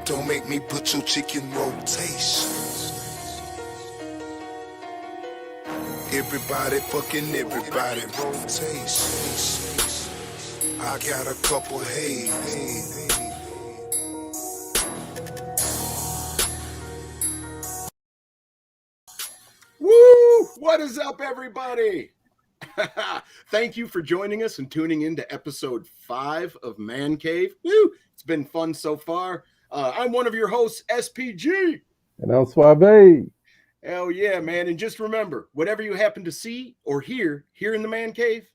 Don't make me put your chicken rotation. Everybody fucking everybody rotation. I got a couple hey. Woo! What is up, everybody? Thank you for joining us and tuning in to episode 5 of Man Cave. Woo! It's been fun so far. I'm one of your hosts, SPG. And I'm Suave. Hell yeah, man. And just remember, whatever you happen to see or hear here in the Man Cave,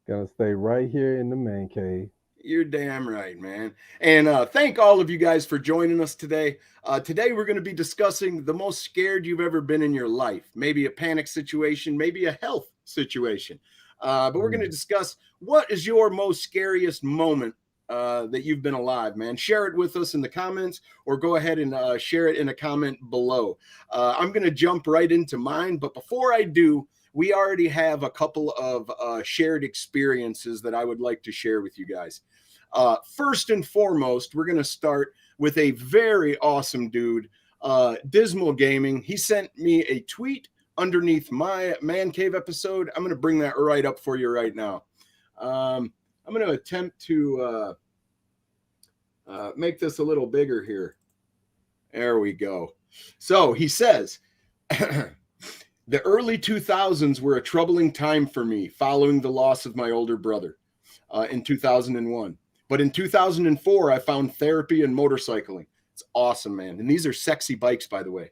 Gonna stay right here in the man cave. you're damn right, man. And thank all of you guys for joining us today. Today, we're going to be discussing the most scared you've ever been in your life. Maybe a panic situation, maybe a health situation. But we're going to discuss what is your most scariest moment that you've been alive, man. Share it with us in the comments or go ahead and share it in a comment below. I'm going to jump right into mine. But before I do, we already have a couple of shared experiences that I would like to share with you guys. First and foremost, we're going to start with a very awesome dude, Dismal Gaming. He sent me a tweet underneath my Man Cave episode. I'm going to bring that right up for you right now. I'm going to attempt to make this a little bigger here. There we go. So he says, the early 2000s were a troubling time for me following the loss of my older brother in 2001. But in 2004, I found therapy and motorcycling. It's awesome, man. And these are sexy bikes, by the way.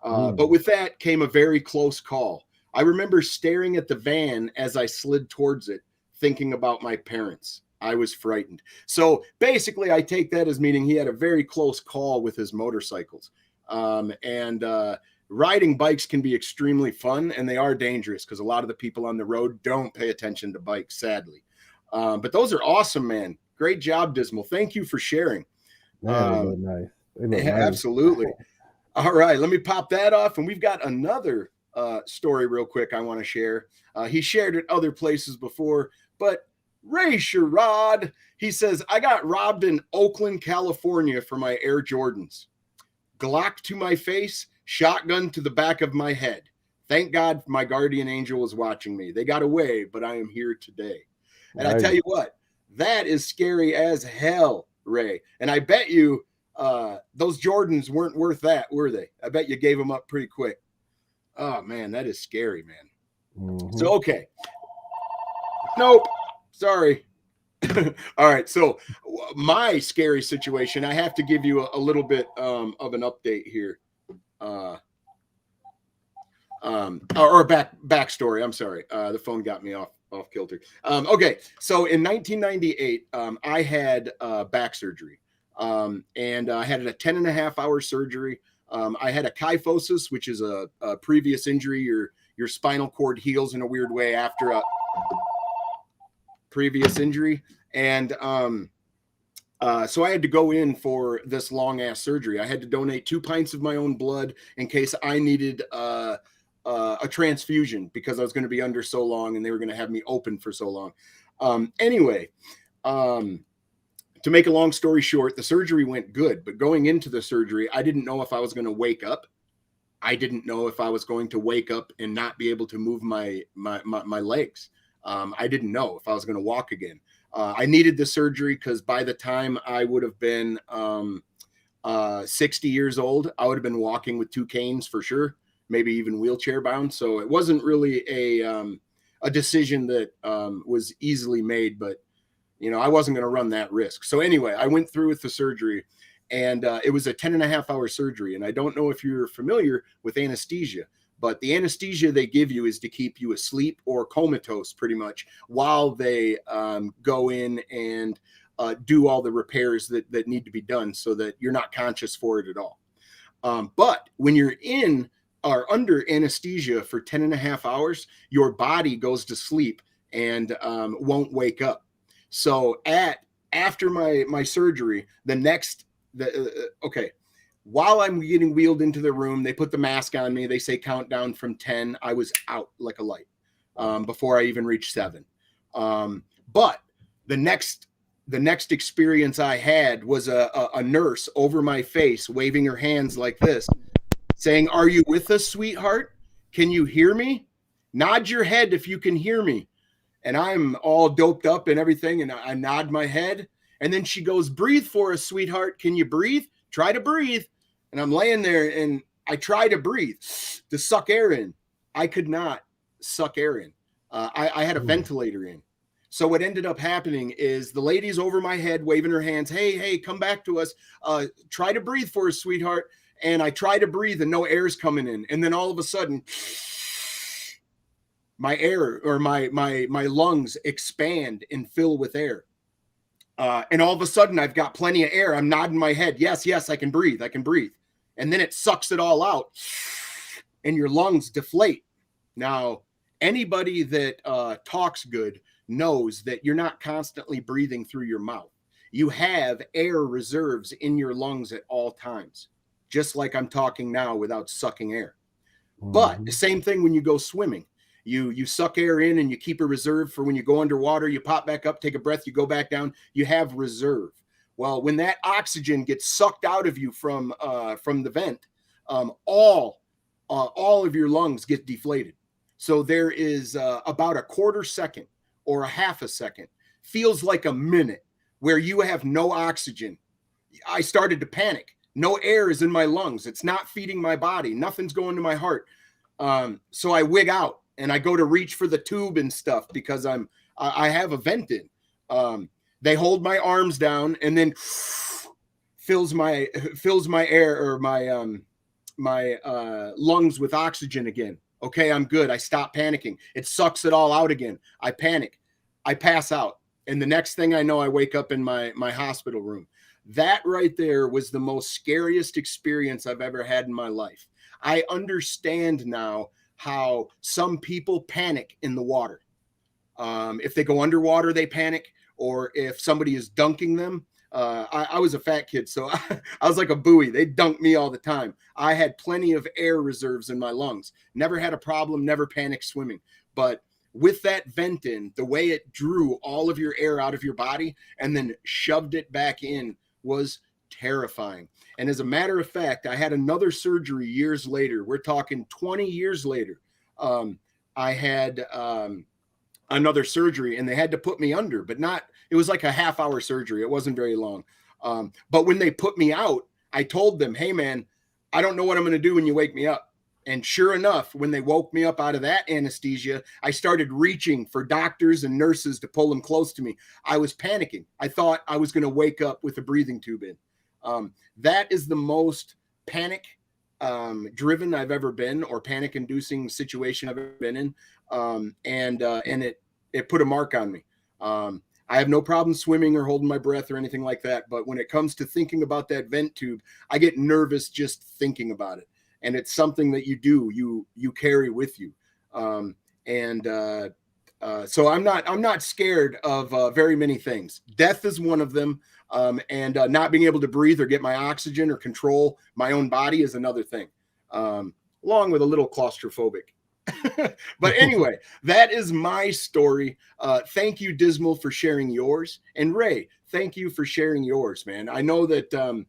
But with that came a very close call. I remember staring at the van as I slid towards it, thinking about my parents. I was frightened. So basically, I take that as meaning he had a very close call with his motorcycles. Riding bikes can be extremely fun, and they are dangerous because a lot of the people on the road don't pay attention to bikes, sadly. But those are awesome, man. Great job, Dismal. Thank you for sharing. Man, they look nice. They look nice. Absolutely. All right, let me pop that off. And we've got another story real quick I want to share. He shared it other places before, but Ray Sherrod, he says, I got robbed in Oakland, California for my Air Jordans. Glock to my face, shotgun to the back of my head. Thank God my guardian angel was watching me. They got away, but I am here today. And I tell you what, that is scary as hell, Ray. And I bet you those Jordans weren't worth that, were they? I bet you gave them up pretty quick. Oh, man, that is scary, man. Mm-hmm. So, okay. Nope. Sorry. All right. So my scary situation, I have to give you a little bit of an update here. Or backstory. I'm sorry. The phone got me off kilter. Okay. So in 1998, I had back surgery. And I had a 10.5-hour surgery. I had a kyphosis, which is a previous injury. Your spinal cord heals in a weird way after a previous injury. And so I had to go in for this long ass surgery. I had to donate 2 pints of my own blood in case I needed a transfusion because I was going to be under so long and they were going to have me open for so long. To make a long story short, the surgery went good, but going into the surgery, I didn't know if I was going to wake up. I didn't know if I was going to wake up and not be able to move my legs. I didn't know if I was going to walk again. I needed the surgery because by the time I would have been 60 years old, I would have been walking with 2 canes for sure, maybe even wheelchair bound. So it wasn't really a decision that was easily made, but I wasn't going to run that risk. So anyway, I went through with the surgery, and it was a 10.5-hour surgery. And I don't know if you're familiar with anesthesia, but the anesthesia they give you is to keep you asleep or comatose pretty much while they go in and do all the repairs that need to be done so that you're not conscious for it at all. But when you're in or under anesthesia for 10.5 hours, your body goes to sleep and won't wake up. So after my surgery, while I'm getting wheeled into the room, they put the mask on me. They say count down from 10. I was out like a light before I even reached 7. But the the next experience I had was a nurse over my face, waving her hands like this, saying, "Are you with us, sweetheart? Can you hear me? Nod your head if you can hear me." And I'm all doped up and everything, and I nod my head. And then she goes, "Breathe for us, sweetheart. Can you breathe? Try to breathe." And I'm laying there, and I try to breathe, to suck air in. I could not suck air in. I had a ventilator in. So what ended up happening is the lady's over my head, waving her hands. "Hey, come back to us. Try to breathe for us, sweetheart." And I try to breathe, and no air's coming in. And then all of a sudden, my air or my lungs expand and fill with air. And all of a sudden, I've got plenty of air. I'm nodding my head. Yes, I can breathe. I can breathe. And then it sucks it all out, and your lungs deflate. Now, anybody that talks good knows that you're not constantly breathing through your mouth. You have air reserves in your lungs at all times, just like I'm talking now without sucking air. But the same thing when you go swimming. You suck air in and you keep a reserve for when you go underwater. You pop back up, take a breath, you go back down. You have reserve. Well, when that oxygen gets sucked out of you from the vent, all of your lungs get deflated. So there is about a quarter second or a half a second, feels like a minute, where you have no oxygen. I started to panic. No air is in my lungs. It's not feeding my body. Nothing's going to my heart. So I wig out and I go to reach for the tube and stuff because I have a vent in. They hold my arms down and then fills my air or my lungs with oxygen again. Okay, I'm good. I stop panicking. It sucks it all out again. I panic. I pass out. And the next thing I know, I wake up in my hospital room. That right there was the most scariest experience I've ever had in my life. I understand now how some people panic in the water. If they go underwater, they panic. Or if somebody is dunking them. I was a fat kid, so I was like a buoy. They dunked me all the time. I had plenty of air reserves in my lungs. Never had a problem, never panicked swimming. But with that vent in, the way it drew all of your air out of your body and then shoved it back in was terrifying. And as a matter of fact, I had another surgery years later. We're talking 20 years later. I had another surgery and they had to put me under, but it was like a half-hour surgery. It wasn't very long. But when they put me out, I told them, "Hey man, I don't know what I'm going to do when you wake me up." And sure enough, when they woke me up out of that anesthesia, I started reaching for doctors and nurses to pull them close to me. I was panicking. I thought I was going to wake up with a breathing tube in. That is the most panic driven I've ever been, or panic inducing situation I've ever been in. And it put a mark on me. I have no problem swimming or holding my breath or anything like that. But when it comes to thinking about that vent tube, I get nervous just thinking about it. And it's something that you carry with you. So I'm not scared of very many things. Death is one of them. And not being able to breathe or get my oxygen or control my own body is another thing, along with a little claustrophobic. But anyway, that is my story. Thank you, Dismal, for sharing yours. And Ray, thank you for sharing yours, man. I know that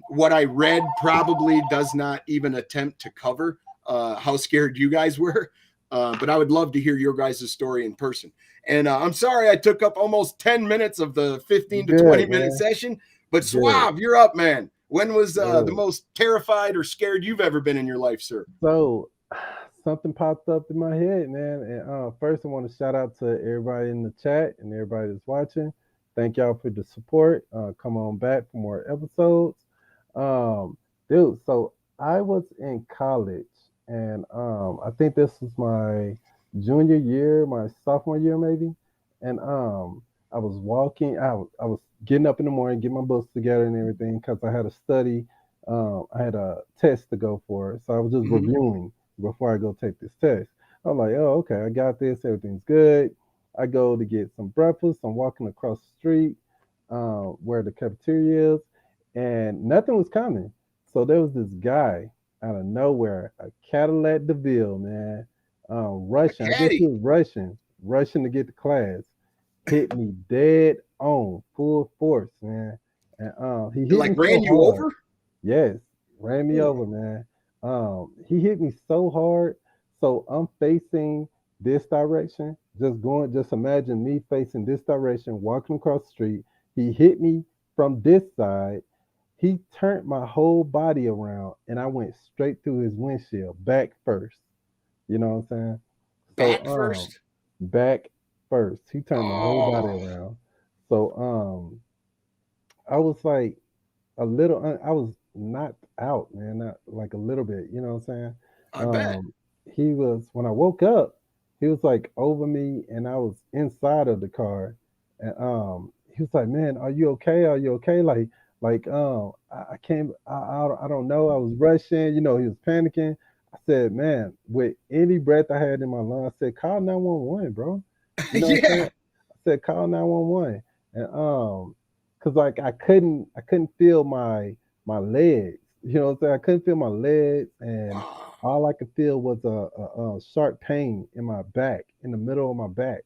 what I read probably does not even attempt to cover how scared you guys were. But I would love to hear your guys' story in person. And I'm sorry I took up almost 10 minutes of the 15 to 20-minute session. But Suave, you're up, man. When was the most terrified or scared you've ever been in your life, sir? So something popped up in my head, man. And first, I want to shout out to everybody in the chat and everybody that's watching. Thank y'all for the support. Come on back for more episodes. Dude, so I was in college, and I think this was my junior year, my sophomore year maybe. And I was walking. I was getting up in the morning, getting my books together and everything because I had a study. I had a test to go for, so I was just reviewing before I go take this test. I'm like, oh, okay, I got this. Everything's good. I go to get some breakfast. I'm walking across the street where the cafeteria is, and nothing was coming. So there was this guy out of nowhere, a Cadillac DeVille, man, rushing. I guess he was rushing to get to class. Hit me dead on full force, man. And he It hit like me ran so you hard. over? Yes, ran me Ooh, over, man. He hit me so hard. So I'm facing this direction, just imagine me facing this direction, walking across the street. He hit me from this side. He turned my whole body around and I went straight through his windshield, back first. You know what I'm saying? So back first? back first. He turned my whole body Oh, around. So I was like I was knocked out, man, not like a little bit, you know what I'm saying? I bet. He was when I woke up, he was like over me and I was inside of the car. And he was like, "Man, are you okay? Are you okay?" I can't I don't know. I was rushing, you know, he was panicking. I said, "Man, with any breath I had in my lungs, I said, call 911, bro." You know what I'm saying? Yeah. I said, call 911. And cause like I couldn't feel my legs. You know what I'm saying? I couldn't feel my legs, and Wow. all I could feel was a sharp pain in my back, in the middle of my back.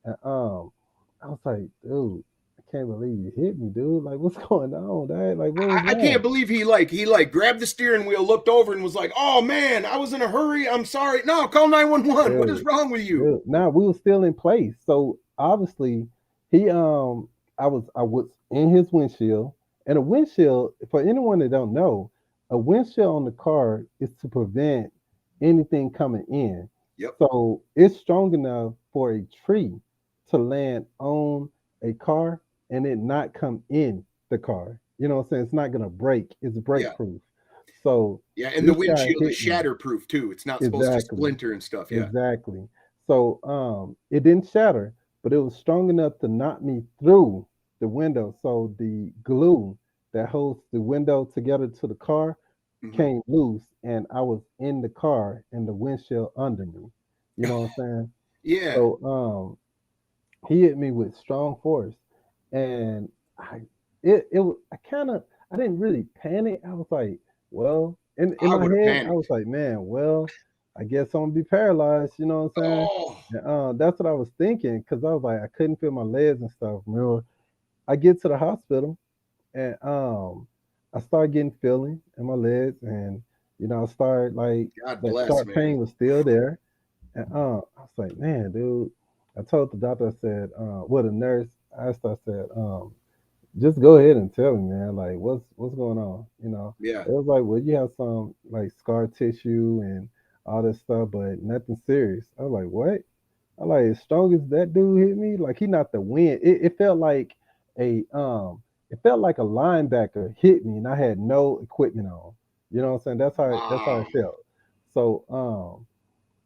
And I was like, dude, I can't believe you hit me, dude. Like, what's going on, dad? Like, what was I can't wrong? believe he grabbed the steering wheel, looked over, and was like, "Oh man, I was in a hurry. I'm sorry. No, call 911. What is Dude, wrong with you?" Now we were still in place. So obviously he I was in his windshield. And a windshield, for anyone that don't know, a windshield on the car is to prevent anything coming in. Yep. So it's strong enough for a tree to land on a car and it not come in the car. You know what I'm saying? It's not gonna break. It's break Yeah. proof. So Yeah, and the this guy windshield is hit me. shatterproof too. It's not supposed to Exactly. splinter and stuff. Yeah. Exactly. So it didn't shatter, but it was strong enough to knock me through the window. So the glue that holds the window together to the car Hmm. came loose, and I was in the car and the windshield under me. You know what I'm saying? Yeah. So he hit me with strong force, and I I kind of I didn't really panic. I was like, well, in I my would have head, I was panicked. like, man, well, I guess I'm gonna be paralyzed. You know what I'm saying? Oh. And, that's what I was thinking because I was like, I couldn't feel my legs and stuff. Remember, I get to the hospital and I start getting feeling in my legs, and I started like God that bless, sharp man. pain was still there. And I was like, man, dude. I told the doctor, I said, well, the nurse asked, I said, just go ahead and tell me, man, like what's going on? Yeah. It was like, well, you have some like scar tissue and all this stuff, but nothing serious. I was like, what? I like as strong as that dude hit me, like he knocked the wind. It felt like a a linebacker hit me, and I had no equipment on. You know what I'm saying? That's how Wow. it felt. So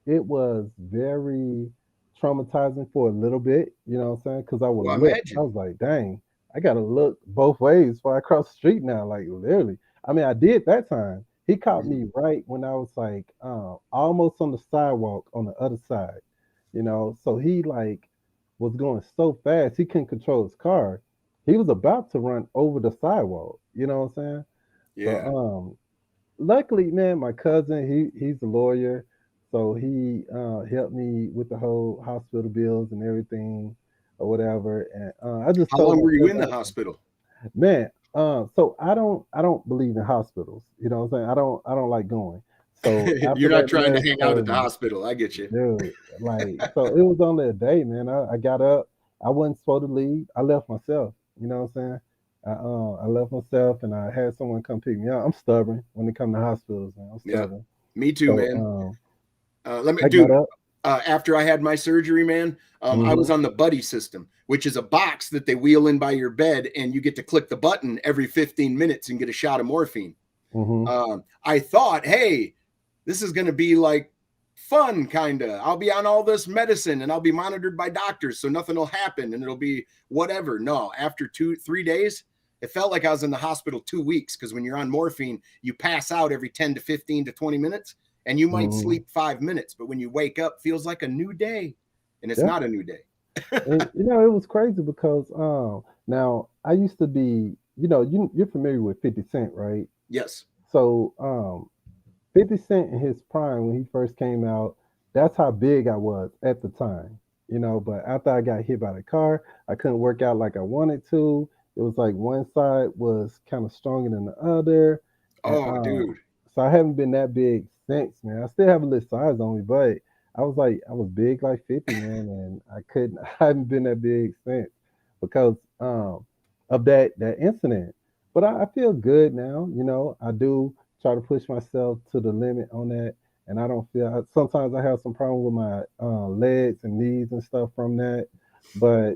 it was very traumatizing for a little bit, you know what I'm saying? Because I would Well, look, I imagine. was like, dang, I gotta look both ways before I cross the street now, like literally. I mean, I did that time. He caught Mhm. me right when I was like almost on the sidewalk on the other side, So he like was going so fast he couldn't control his car. He was about to run over the sidewalk, you know what I'm saying? So Yeah. luckily, man, my cousin, he's a lawyer, so he helped me with the whole hospital bills and everything or whatever. And I just How told long my were you in the cousin, hospital? man, so I don't believe in hospitals. You know what I'm saying? I don't like going. So after You're not that trying to nurse hang out at told the me, hospital. I get you. dude, like, so it was only a day, man. I got up. I wasn't supposed to leave. I left myself. You know what I'm saying? I left myself, and I had someone come pick me up. I'm stubborn when it comes to hospitals, man. I'm Yeah. stubborn. Me too, So man. Let me, I got dude. up. After I had my surgery, man, I was Hmm. on the buddy system, which is a box that they wheel in by your bed, and you get to click the button every 15 minutes and get a shot of morphine. Hmm. I thought, hey, this is going to be like fun, kind of. I'll be on all this medicine and I'll be monitored by doctors, so nothing will happen and it'll be whatever. No, after 3 days, it felt like I was in the hospital 2 weeks because when you're on morphine, you pass out every 10 to 15 to 20 minutes and you might Hmm. sleep 5 minutes, but when you wake up, feels like a new day. And it's Yeah, not a new day. and it was crazy because now I used to be, you're familiar with 50 Cent, right? Yes. So 50 Cent in his prime when he first came out, that's how big I was at the time. you know. But after I got hit by the car, I couldn't work out like I wanted to. It was like one side was kind of stronger than the other, and Oh, dude. so I haven't been that big since, man. I still have a little size on me, but I was big like 50, man, and I couldn't. I haven't been that big since because of that incident. But I feel good now. You know, I do try to push myself to the limit on that, and I don't feel. Sometimes I have some problem with my legs and knees and stuff from that, but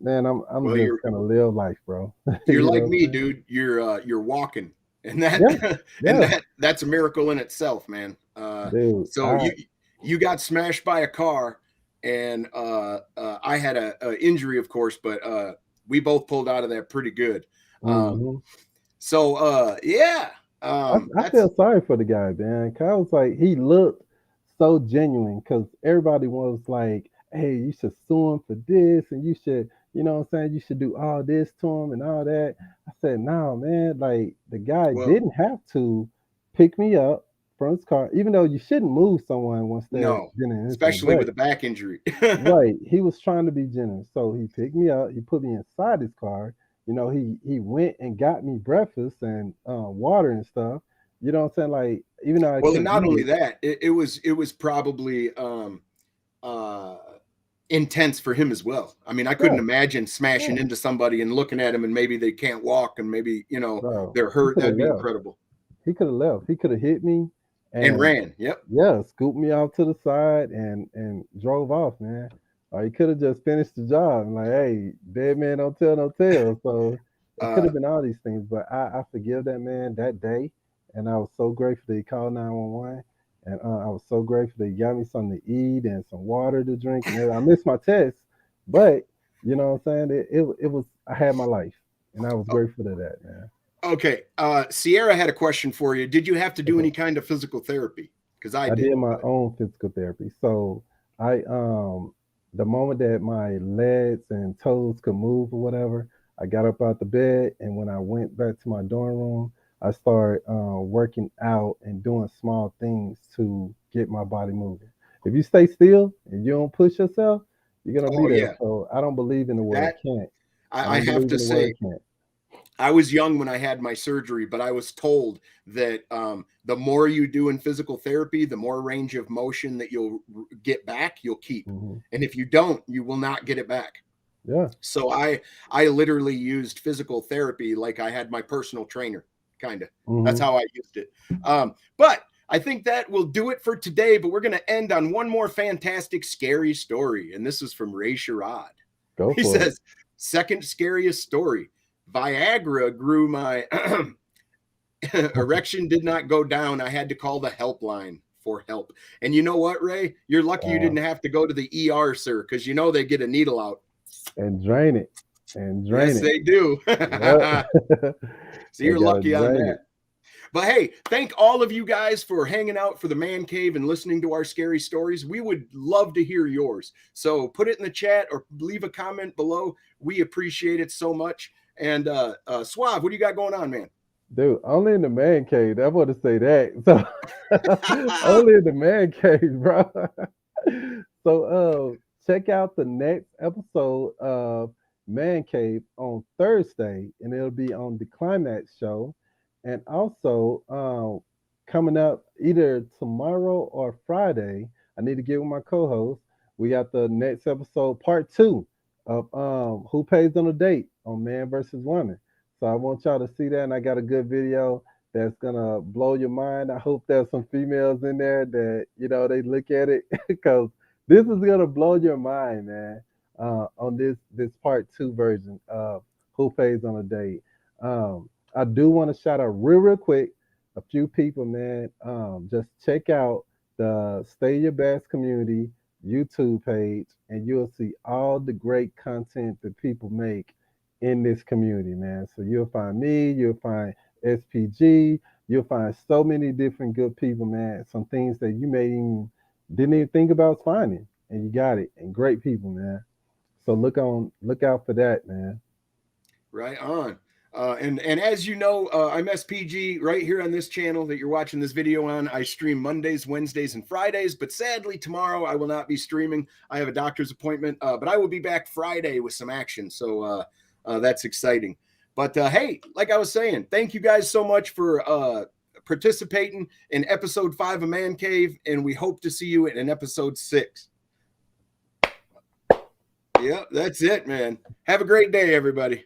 man, I'm Well, just gonna live life, bro. you're You like know what me, I'm saying? dude. You're walking, and that Yeah, and yeah, that's a miracle in itself, man. dude. So you got smashed by a car, and I had a injury, of course, but we both pulled out of that pretty good. Um, Mhm. so yeah, I that's feel sorry for the guy, man. 'Cause I was like, he looked so genuine because everybody was like, hey, you should sue him for this and you should, you know what I'm saying? You should do all this to him and all that. I said, no, man, like the guy well, didn't have to pick me up from his car, even though you shouldn't move someone once they're no, in an incident. especially with But a back injury. right. He was trying to be generous. So he picked me up, he put me inside his car. You know, he went and got me breakfast and water and stuff. You know what I'm saying? Like, even though I Well, and couldn't not eat only it. that, it was probably uh, intense for him as well. I mean, I couldn't Yeah, imagine smashing yeah, into somebody and looking at him and maybe they can't walk and maybe bro. they're He hurt. could have That'd be left. incredible. He could have left. He could have hit me And and ran. Yep. yeah, scooped me off to the side and drove off, man. Or he could have just finished the job and like, hey, dead man don't tell no tale. So it could Uh, have been all these things, but I forgive that man that day, and I was so grateful that he called 911, and I was so grateful that he got me something to eat and some water to drink and everything. I missed my test, but you know what I'm saying? It was I had my life, and I was grateful to that, man. okay. Sierra had a question for you. Did you have to do Okay. any kind of physical therapy? Because I I did. did my But own physical therapy. So I the moment that my legs and toes could move or whatever, I got up out the bed and when I went back to my dorm room, I started working out and doing small things to get my body moving. If you stay still and you don't push yourself, you're gonna be oh there. yeah, So I don't believe in the word that can't. I I don't have believe to in the word say can't. I was young when I had my surgery, but I was told that the more you do in physical therapy, the more range of motion that you'll get back, you'll keep. Hmm. And if you don't, you will not get it back. Yeah. So I literally used physical therapy like I had my personal trainer, kind of. That's Hmm. how I used it. But I think that will do it for today. But we're going to end on one more fantastic, scary story. And this is from Ray Sherrod. Go He for it. says, second scariest story. Viagra grew my erection did not go down. I had to call the helpline for help. And you know what, Ray? You're lucky you didn't Wow. have to go to the ER, sir, because you know they get a needle out. And drain it. And drain Yes, it. they do. Yep. So They you're gotta lucky on drain it. that. But hey, thank all of you guys for hanging out for the man cave and listening to our scary stories. We would love to hear yours. So put it in the chat or leave a comment below. We appreciate it so much. And Suave, what do you got going on, man? Dude, only in the man cave. I want to say that. So only in the man cave, bro. So check out the next episode of Man Cave on Thursday, and it'll be on the Climax Show. And also coming up either tomorrow or Friday, I need to get with my co-host. We got the next episode, part two of Who Pays on a Date on Man versus Woman. So I want y'all to see that, and I got a good video that's gonna blow your mind. I hope there's some females in there that they look at it because this is gonna blow your mind, man. On this part two version of Who Pays on a Date. I do want to shout out real quick a few people, man. Just check out the Stay Your Best Community YouTube page, and you'll see all the great content that people make in this community, man. So you'll find me, you'll find SPG, you'll find so many different good people, man. Some things that you may even didn't even think about finding, and you got it, and great people, man. So look out for that, man. Right on. And as you know, I'm SPG right here on this channel that you're watching this video on. I stream Mondays, Wednesdays, and Fridays, but sadly tomorrow I will not be streaming. I have a doctor's appointment, but I will be back Friday with some action. So that's exciting. But hey, like I was saying, thank you guys so much for participating in episode 5 of Man Cave, and we hope to see you in episode 6. Yeah, that's it, man. Have a great day, everybody.